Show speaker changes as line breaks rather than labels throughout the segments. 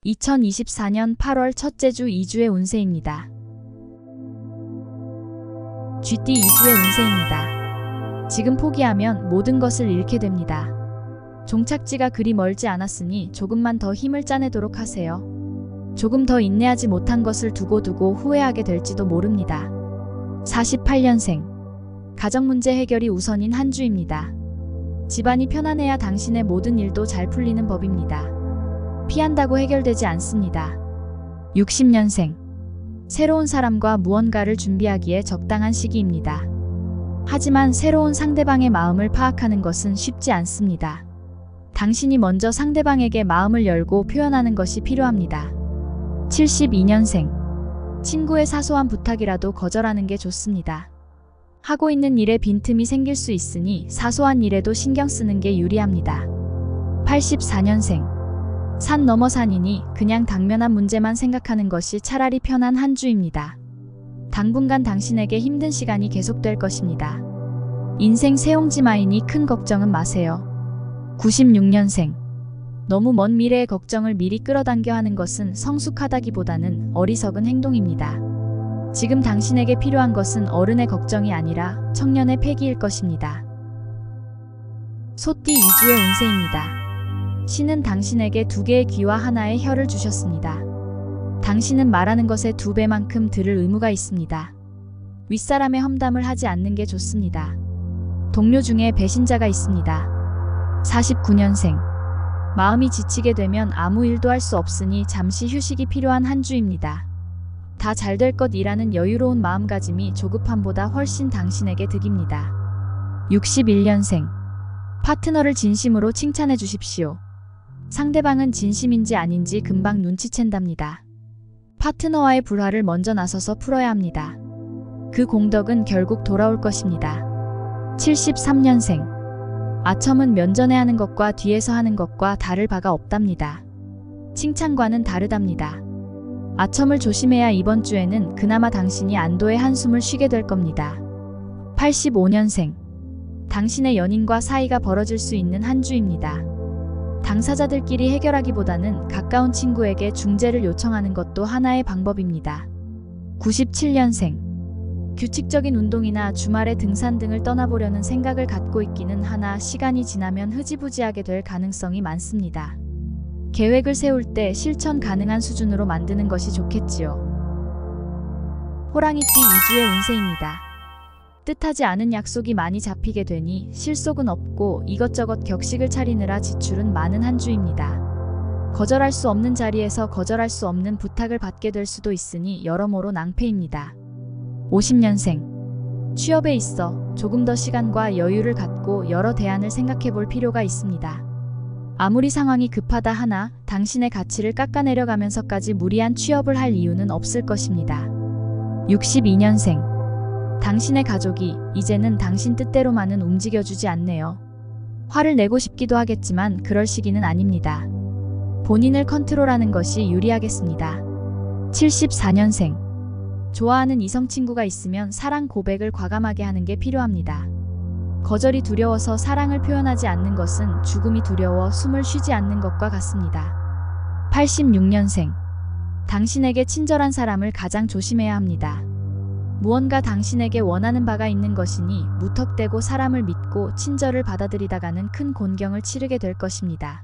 2024년 8월 첫째 주 2주의 운세입니다. 쥐띠 2주의 운세입니다. 지금 포기하면 모든 것을 잃게 됩니다. 종착지가 그리 멀지 않았으니 조금만 더 힘을 짜내도록 하세요. 조금 더 인내하지 못한 것을 두고두고 후회하게 될지도 모릅니다. 48년생. 가정 문제 해결이 우선인 한 주입니다. 집안이 편안해야 당신의 모든 일도 잘 풀리는 법입니다. 피한다고 해결되지 않습니다. 60년생. 새로운 사람과 무언가를 준비하기에 적당한 시기입니다. 하지만 새로운 상대방의 마음을 파악하는 것은 쉽지 않습니다. 당신이 먼저 상대방에게 마음을 열고 표현하는 것이 필요합니다. 72년생. 친구의 사소한 부탁이라도 거절하는 게 좋습니다. 하고 있는 일에 빈틈이 생길 수 있으니 사소한 일에도 신경 쓰는 게 유리합니다. 84년생. 산 넘어 산이니 그냥 당면한 문제만 생각하는 것이 차라리 편한 한 주입니다. 당분간 당신에게 힘든 시간이 계속될 것입니다. 인생 새옹지마이니 큰 걱정은 마세요. 96년생. 너무 먼 미래의 걱정을 미리 끌어당겨 하는 것은 성숙하다기보다는 어리석은 행동입니다. 지금 당신에게 필요한 것은 어른의 걱정이 아니라 청년의 패기일 것입니다. 소띠 2주의 운세입니다. 신은 당신에게 2개의 귀와 하나의 혀를 주셨습니다. 당신은 말하는 것의 2배만큼 들을 의무가 있습니다. 윗사람의 험담을 하지 않는 게 좋습니다. 동료 중에 배신자가 있습니다. 49년생. 마음이 지치게 되면 아무 일도 할 수 없으니 잠시 휴식이 필요한 한 주입니다. 다 잘 될 것이라는 여유로운 마음가짐이 조급함보다 훨씬 당신에게 득입니다. 61년생. 파트너를 진심으로 칭찬해 주십시오. 상대방은 진심인지 아닌지 금방 눈치챈답니다. 파트너와의 불화를 먼저 나서서 풀어야 합니다. 그 공덕은 결국 돌아올 것입니다. 73년생. 아첨은 면전에 하는 것과 뒤에서 하는 것과 다를 바가 없답니다. 칭찬과는 다르답니다. 아첨을 조심해야 이번 주에는 그나마 당신이 안도의 한숨을 쉬게 될 겁니다. 85년생. 당신의 연인과 사이가 벌어질 수 있는 한 주입니다. 당사자들끼리 해결하기보다는 가까운 친구에게 중재를 요청하는 것도 하나의 방법입니다. 97년생. 규칙적인 운동이나 주말에 등산 등을 떠나보려는 생각을 갖고 있기는 하나 시간이 지나면 흐지부지하게 될 가능성이 많습니다. 계획을 세울 때 실천 가능한 수준으로 만드는 것이 좋겠지요. 호랑이띠 2주의 운세입니다. 뜻하지 않은 약속이 많이 잡히게 되니 실속은 없고 이것저것 격식을 차리느라 지출은 많은 한 주입니다. 거절할 수 없는 자리에서 거절할 수 없는 부탁을 받게 될 수도 있으니 여러모로 낭패입니다. 50년생. 취업에 있어 조금 더 시간과 여유를 갖고 여러 대안을 생각해 볼 필요가 있습니다. 아무리 상황이 급하다 하나 당신의 가치를 깎아내려가면서까지 무리한 취업을 할 이유는 없을 것입니다. 62년생. 당신의 가족이 이제는 당신 뜻대로만은 움직여주지 않네요. 화를 내고 싶기도 하겠지만 그럴 시기는 아닙니다. 본인을 컨트롤하는 것이 유리하겠습니다. 74년생. 좋아하는 이성 친구가 있으면 사랑 고백을 과감하게 하는 게 필요합니다. 거절이 두려워서 사랑을 표현하지 않는 것은 죽음이 두려워 숨을 쉬지 않는 것과 같습니다. 86년생. 당신에게 친절한 사람을 가장 조심해야 합니다. 무언가 당신에게 원하는 바가 있는 것이니 무턱대고 사람을 믿고 친절을 받아들이다가는 큰 곤경을 치르게 될 것입니다.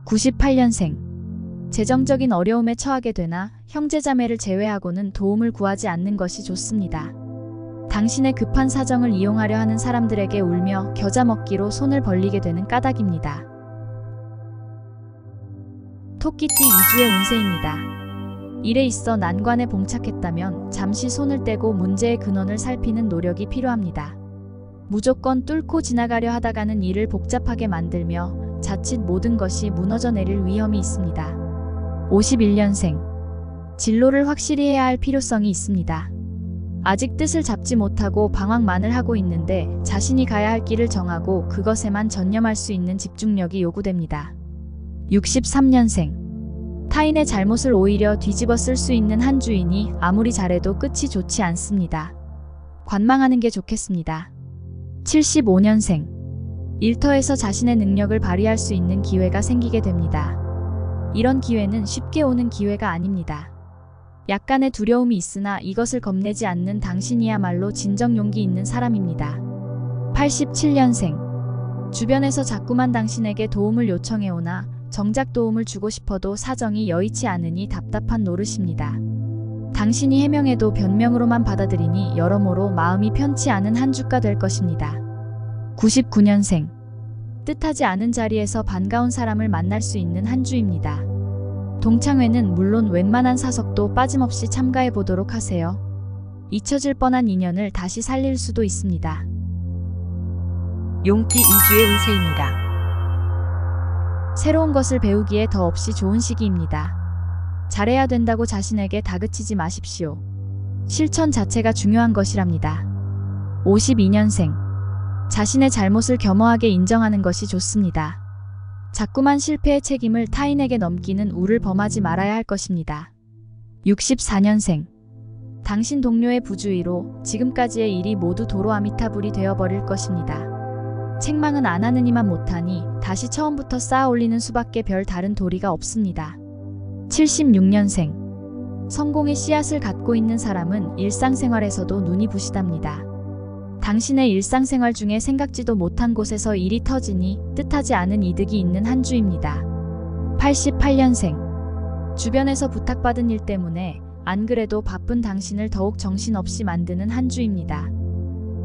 98년생. 재정적인 어려움에 처하게 되나 형제자매를 제외하고는 도움을 구하지 않는 것이 좋습니다. 당신의 급한 사정을 이용하려 하는 사람들에게 울며 겨자 먹기로 손을 벌리게 되는 까닭입니다. 토끼띠 2주의 운세입니다. 일에 있어 난관에 봉착했다면 잠시 손을 떼고 문제의 근원을 살피는 노력이 필요합니다. 무조건 뚫고 지나가려 하다가는 일을 복잡하게 만들며 자칫 모든 것이 무너져 내릴 위험이 있습니다. 51년생. 진로를 확실히 해야 할 필요성이 있습니다. 아직 뜻을 잡지 못하고 방황만을 하고 있는데 자신이 가야 할 길을 정하고 그것에만 전념할 수 있는 집중력이 요구됩니다. 63년생. 타인의 잘못을 오히려 뒤집어 쓸 수 있는 한 주이니 아무리 잘해도 끝이 좋지 않습니다. 관망하는 게 좋겠습니다. 75년생. 일터에서 자신의 능력을 발휘할 수 있는 기회가 생기게 됩니다. 이런 기회는 쉽게 오는 기회가 아닙니다. 약간의 두려움이 있으나 이것을 겁내지 않는 당신이야말로 진정 용기 있는 사람입니다. 87년생. 주변에서 자꾸만 당신에게 도움을 요청해오나 정작 도움을 주고 싶어도 사정이 여의치 않으니 답답한 노릇입니다. 당신이 해명해도 변명으로만 받아들이니 여러모로 마음이 편치 않은 한 주가 될 것입니다. 99년생. 뜻하지 않은 자리에서 반가운 사람을 만날 수 있는 한 주입니다. 동창회는 물론 웬만한 사석도 빠짐없이 참가해 보도록 하세요. 잊혀질 뻔한 인연을 다시 살릴 수도 있습니다.
용띠 2주의 운세입니다.
새로운 것을 배우기에 더없이 좋은 시기입니다. 잘해야 된다고 자신에게 다그치지 마십시오. 실천 자체가 중요한 것이랍니다. 52년생. 자신의 잘못을 겸허하게 인정하는 것이 좋습니다. 자꾸만 실패의 책임을 타인에게 넘기는 우를 범하지 말아야 할 것입니다. 64년생. 당신 동료의 부주의로 지금까지의 일이 모두 도로아미타불이 되어버릴 것입니다. 책망은 안 하느니만 못하니 다시 처음부터 쌓아 올리는 수밖에 별 다른 도리가 없습니다. 76년생. 성공의 씨앗을 갖고 있는 사람은 일상생활에서도 눈이 부시답니다. 당신의 일상생활 중에 생각지도 못한 곳에서 일이 터지니 뜻하지 않은 이득이 있는 한 주입니다. 88년생. 주변에서 부탁받은 일 때문에 안 그래도 바쁜 당신을 더욱 정신없이 만드는 한 주입니다.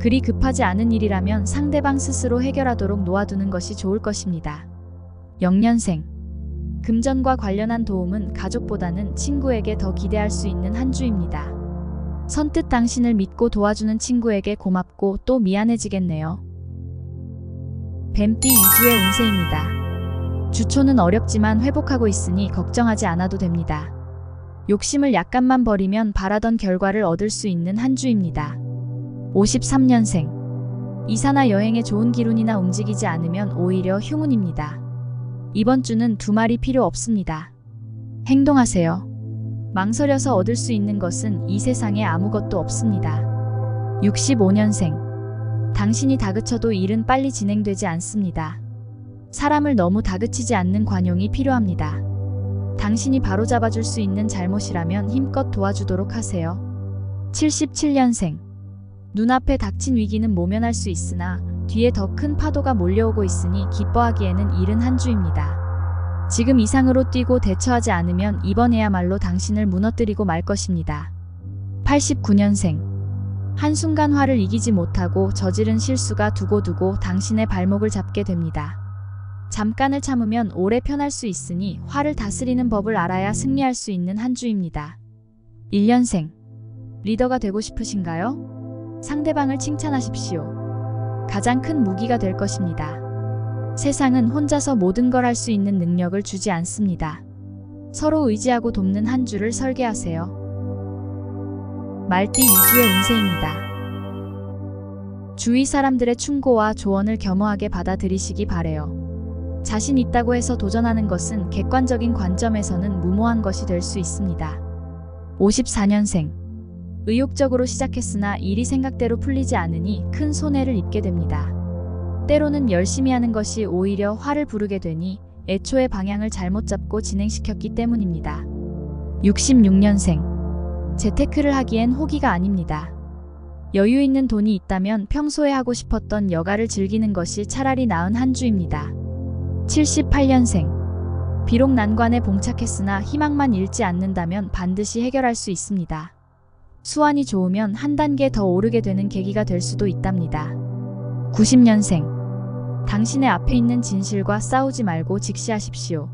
그리 급하지 않은 일이라면 상대방 스스로 해결하도록 놓아두는 것이 좋을 것입니다. 0년생. 금전과 관련한 도움은 가족보다는 친구에게 더 기대할 수 있는 한 주입니다. 선뜻 당신을 믿고 도와주는 친구에게 고맙고 또 미안해지겠네요. 뱀띠 2주의 운세입니다. 주초는 어렵지만 회복하고 있으니 걱정하지 않아도 됩니다. 욕심을 약간만 버리면 바라던 결과를 얻을 수 있는 한 주입니다. 53년생. 이사나 여행에 좋은 기운이나 움직이지 않으면 오히려 흉운입니다. 이번 주는 두말이 필요 없습니다. 행동하세요. 망설여서 얻을 수 있는 것은 이 세상에 아무것도 없습니다. 65년생. 당신이 다그쳐도 일은 빨리 진행되지 않습니다. 사람을 너무 다그치지 않는 관용이 필요합니다. 당신이 바로잡아줄 수 있는 잘못이라면 힘껏 도와주도록 하세요. 77년생. 눈앞에 닥친 위기는 모면할 수 있으나 뒤에 더 큰 파도가 몰려오고 있으니 기뻐하기에는 이른 한 주입니다. 지금 이상으로 뛰고 대처하지 않으면 이번에야말로 당신을 무너뜨리고 말 것입니다. 89년생. 한순간 화를 이기지 못하고 저지른 실수가 두고두고 당신의 발목을 잡게 됩니다. 잠깐을 참으면 오래 편할 수 있으니 화를 다스리는 법을 알아야 승리할 수 있는 한 주입니다. 1년생. 리더가 되고 싶으신가요? 상대방을 칭찬하십시오. 가장 큰 무기가 될 것입니다. 세상은 혼자서 모든 걸 할 수 있는 능력을 주지 않습니다. 서로 의지하고 돕는 한 주를 설계하세요. 말띠 2주의 운세입니다. 주위 사람들의 충고와 조언을 겸허하게 받아들이시기 바래요. 자신 있다고 해서 도전하는 것은 객관적인 관점에서는 무모한 것이 될 수 있습니다. 54년생. 의욕적으로 시작했으나 일이 생각대로 풀리지 않으니 큰 손해를 입게 됩니다. 때로는 열심히 하는 것이 오히려 화를 부르게 되니 애초에 방향을 잘못 잡고 진행시켰기 때문입니다. 66년생. 재테크를 하기엔 호기가 아닙니다. 여유 있는 돈이 있다면 평소에 하고 싶었던 여가를 즐기는 것이 차라리 나은 한 주입니다. 78년생. 비록 난관에 봉착했으나 희망만 잃지 않는다면 반드시 해결할 수 있습니다. 수완이 좋으면 한 단계 더 오르게 되는 계기가 될 수도 있답니다. 90년생. 당신의 앞에 있는 진실과 싸우지 말고 직시하십시오.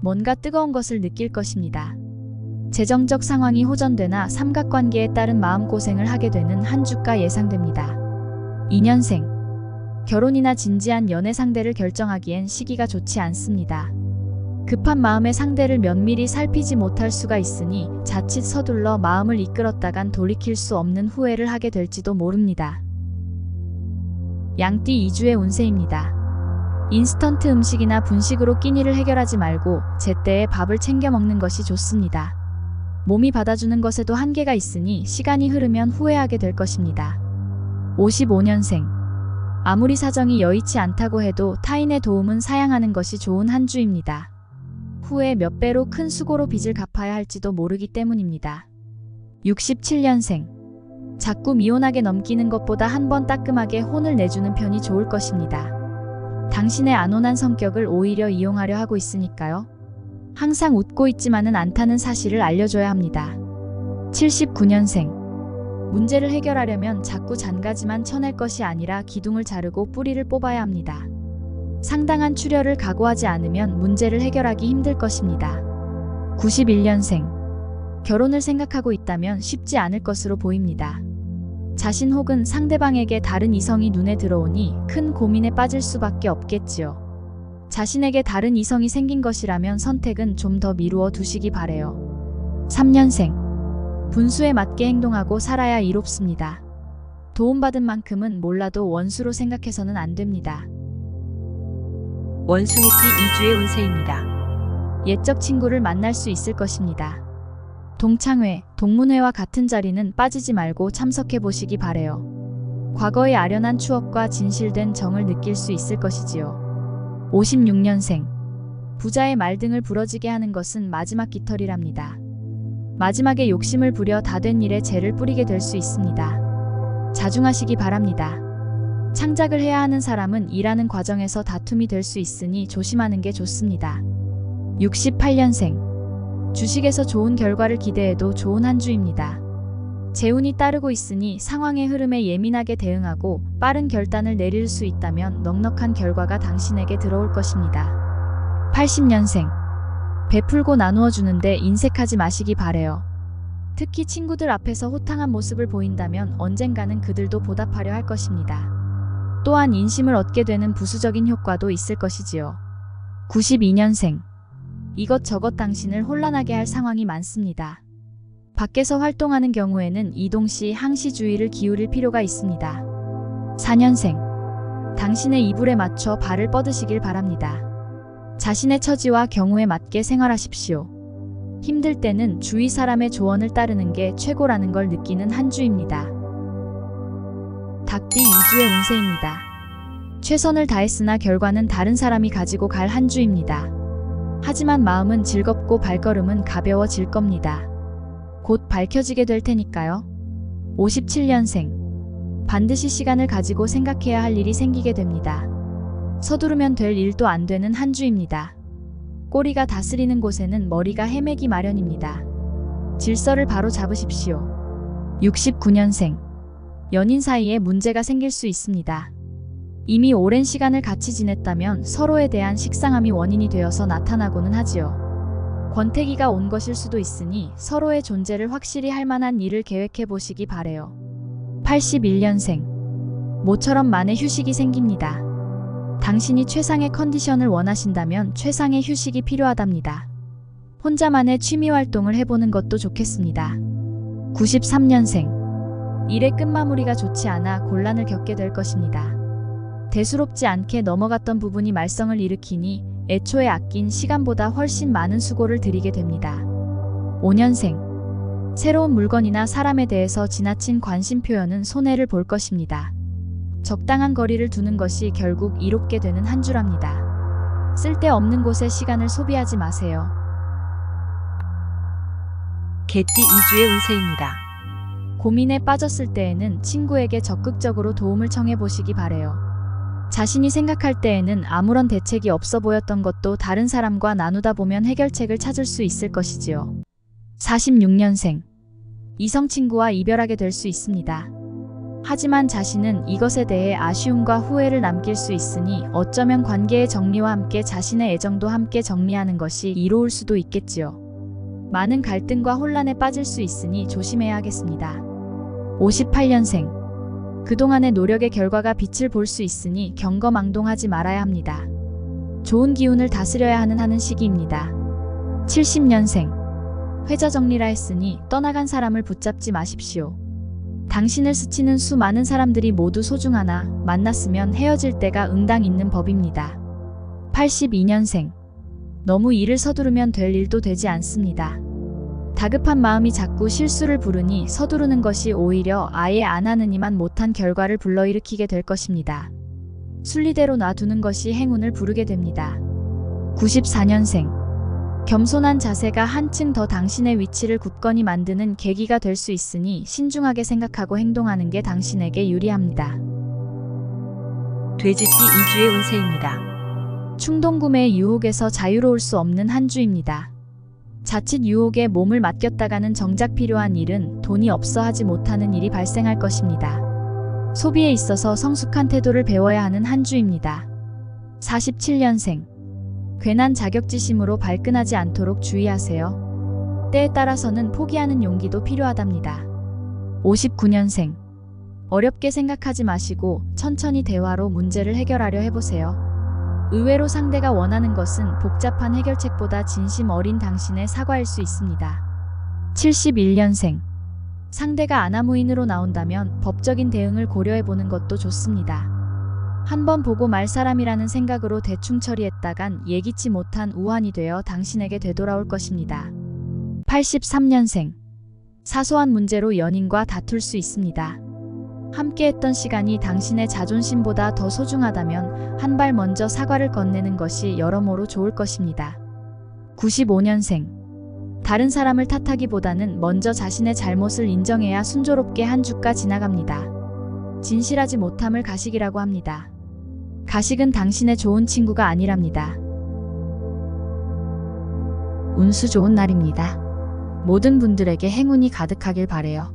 뭔가 뜨거운 것을 느낄 것입니다. 재정적 상황이 호전되나 삼각관계에 따른 마음고생을 하게 되는 한 주가 예상됩니다. 2년생. 결혼이나 진지한 연애 상대를 결정하기엔 시기가 좋지 않습니다. 급한 마음에 상대를 면밀히 살피지 못할 수가 있으니 자칫 서둘러 마음을 이끌었다간 돌이킬 수 없는 후회를 하게 될지도 모릅니다. 양띠 2주의 운세입니다. 인스턴트 음식이나 분식으로 끼니를 해결하지 말고 제때에 밥을 챙겨 먹는 것이 좋습니다. 몸이 받아주는 것에도 한계가 있으니 시간이 흐르면 후회하게 될 것입니다. 55년생. 아무리 사정이 여의치 않다고 해도 타인의 도움은 사양하는 것이 좋은 한 주입니다. 후에 몇 배로 큰 수고로 빚을 갚아야 할지도 모르기 때문입니다. 67년생. 자꾸 미온하게 넘기는 것보다 한 번 따끔하게 혼을 내주는 편이 좋을 것입니다. 당신의 안온한 성격을 오히려 이용하려 하고 있으니까요. 항상 웃고 있지만은 않다는 사실을 알려줘야 합니다. 79년생. 문제를 해결하려면 자꾸 잔가지만 쳐낼 것이 아니라 기둥을 자르고 뿌리를 뽑아야 합니다. 상당한 출혈을 각오하지 않으면 문제를 해결하기 힘들 것입니다. 91년생. 결혼을 생각하고 있다면 쉽지 않을 것으로 보입니다. 자신 혹은 상대방에게 다른 이성이 눈에 들어오니 큰 고민에 빠질 수밖에 없겠지요. 자신에게 다른 이성이 생긴 것이라면 선택은 좀 더 미루어 두시기 바래요. 3년생. 분수에 맞게 행동하고 살아야 이롭습니다. 도움받은 만큼은 몰라도 원수로 생각해서는 안 됩니다.
원숭이띠 2주의 운세입니다.
옛적 친구를 만날 수 있을 것입니다. 동창회, 동문회와 같은 자리는 빠지지 말고 참석해 보시기 바래요. 과거의 아련한 추억과 진실된 정을 느낄 수 있을 것이지요. 56년생. 부자의 말등을 부러지게 하는 것은 마지막 깃털이랍니다. 마지막에 욕심을 부려 다 된 일에 재를 뿌리게 될 수 있습니다. 자중하시기 바랍니다. 창작을 해야 하는 사람은 일하는 과정에서 다툼이 될 수 있으니 조심하는 게 좋습니다. 68년생. 주식에서 좋은 결과를 기대해도 좋은 한 주입니다. 재운이 따르고 있으니 상황의 흐름에 예민하게 대응하고 빠른 결단을 내릴 수 있다면 넉넉한 결과가 당신에게 들어올 것입니다. 80년생. 베풀고 나누어 주는데 인색하지 마시기 바래요. 특히 친구들 앞에서 호탕한 모습을 보인다면 언젠가는 그들도 보답하려 할 것입니다. 또한 인심을 얻게 되는 부수적인 효과도 있을 것이지요. 92년생. 이것저것 당신을 혼란하게 할 상황이 많습니다. 밖에서 활동하는 경우에는 이동 시 항시 주의를 기울일 필요가 있습니다. 4년생. 당신의 이불에 맞춰 발을 뻗으시길 바랍니다. 자신의 처지와 경우에 맞게 생활하십시오. 힘들 때는 주위 사람의 조언을 따르는 게 최고라는 걸 느끼는 한 주입니다. 닭띠 2주의 운세입니다. 최선을 다했으나 결과는 다른 사람이 가지고 갈 한 주입니다. 하지만 마음은 즐겁고 발걸음은 가벼워질 겁니다. 곧 밝혀지게 될 테니까요. 57년생. 반드시 시간을 가지고 생각해야 할 일이 생기게 됩니다. 서두르면 될 일도 안 되는 한 주입니다. 꼬리가 다스리는 곳에는 머리가 헤매기 마련입니다. 질서를 바로 잡으십시오. 69년생. 연인 사이에 문제가 생길 수 있습니다. 이미 오랜 시간을 같이 지냈다면 서로에 대한 식상함이 원인이 되어서 나타나고는 하지요. 권태기가 온 것일 수도 있으니 서로의 존재를 확실히 할 만한 일을 계획해 보시기 바래요. 81년생. 모처럼 만에 휴식이 생깁니다. 당신이 최상의 컨디션을 원하신다면 최상의 휴식이 필요하답니다. 혼자만의 취미 활동을 해보는 것도 좋겠습니다. 93년생. 일의 끝마무리가 좋지 않아 곤란을 겪게 될 것입니다. 대수롭지 않게 넘어갔던 부분이 말썽을 일으키니 애초에 아낀 시간보다 훨씬 많은 수고를 들이게 됩니다. 5년생. 새로운 물건이나 사람에 대해서 지나친 관심 표현은 손해를 볼 것입니다. 적당한 거리를 두는 것이 결국 이롭게 되는 한 주랍니다. 쓸데없는 곳에 시간을 소비하지 마세요.
개띠 2주의 운세입니다.
고민에 빠졌을 때에는 친구에게 적극적으로 도움을 청해 보시기 바래요. 자신이 생각할 때에는 아무런 대책이 없어 보였던 것도 다른 사람과 나누다 보면 해결책을 찾을 수 있을 것이지요. 46년생. 이성 친구와 이별하게 될 수 있습니다. 하지만 자신은 이것에 대해 아쉬움과 후회를 남길 수 있으니 어쩌면 관계의 정리와 함께 자신의 애정도 함께 정리하는 것이 이로울 수도 있겠지요. 많은 갈등과 혼란에 빠질 수 있으니 조심해야 하겠습니다. 58년생. 그동안의 노력의 결과가 빛을 볼 수 있으니 경거망동하지 말아야 합니다. 좋은 기운을 다스려야 하는 시기입니다. 70년생. 회자 정리라 했으니 떠나간 사람을 붙잡지 마십시오. 당신을 스치는 수많은 사람들이 모두 소중하나 만났으면 헤어질 때가 응당 있는 법입니다. 82년생. 너무 일을 서두르면 될 일도 되지 않습니다. 다급한 마음이 자꾸 실수를 부르니 서두르는 것이 오히려 아예 안 하느니만 못한 결과를 불러일으키게 될 것입니다. 순리대로 놔두는 것이 행운을 부르게 됩니다. 94년생. 겸손한 자세가 한층 더 당신의 위치를 굳건히 만드는 계기가 될 수 있으니 신중하게 생각하고 행동하는 게 당신에게 유리합니다.
돼지띠 2주의 운세입니다.
충동구매의 유혹에서 자유로울 수 없는 한 주입니다. 자칫 유혹에 몸을 맡겼다가는 정작 필요한 일은 돈이 없어 하지 못하는 일이 발생할 것입니다. 소비에 있어서 성숙한 태도를 배워야 하는 한 주입니다. 47년생. 괜한 자격지심으로 발끈하지 않도록 주의하세요. 때에 따라서는 포기하는 용기도 필요하답니다. 59년생. 어렵게 생각하지 마시고 천천히 대화로 문제를 해결하려 해보세요. 의외로 상대가 원하는 것은 복잡한 해결책보다 진심 어린 당신의 사과일 수 있습니다. 71년생. 상대가 아나무인으로 나온다면 법적인 대응을 고려해보는 것도 좋습니다. 한번 보고 말 사람이라는 생각으로 대충 처리했다간 예기치 못한 우환이 되어 당신에게 되돌아올 것입니다. 83년생. 사소한 문제로 연인과 다툴 수 있습니다. 함께했던 시간이 당신의 자존심보다 더 소중하다면 한 발 먼저 사과를 건네는 것이 여러모로 좋을 것입니다. 95년생. 다른 사람을 탓하기보다는 먼저 자신의 잘못을 인정해야 순조롭게 한 주가 지나갑니다. 진실하지 못함을 가식이라고 합니다. 가식은 당신의 좋은 친구가 아니랍니다. 운수 좋은 날입니다. 모든 분들에게 행운이 가득하길 바래요.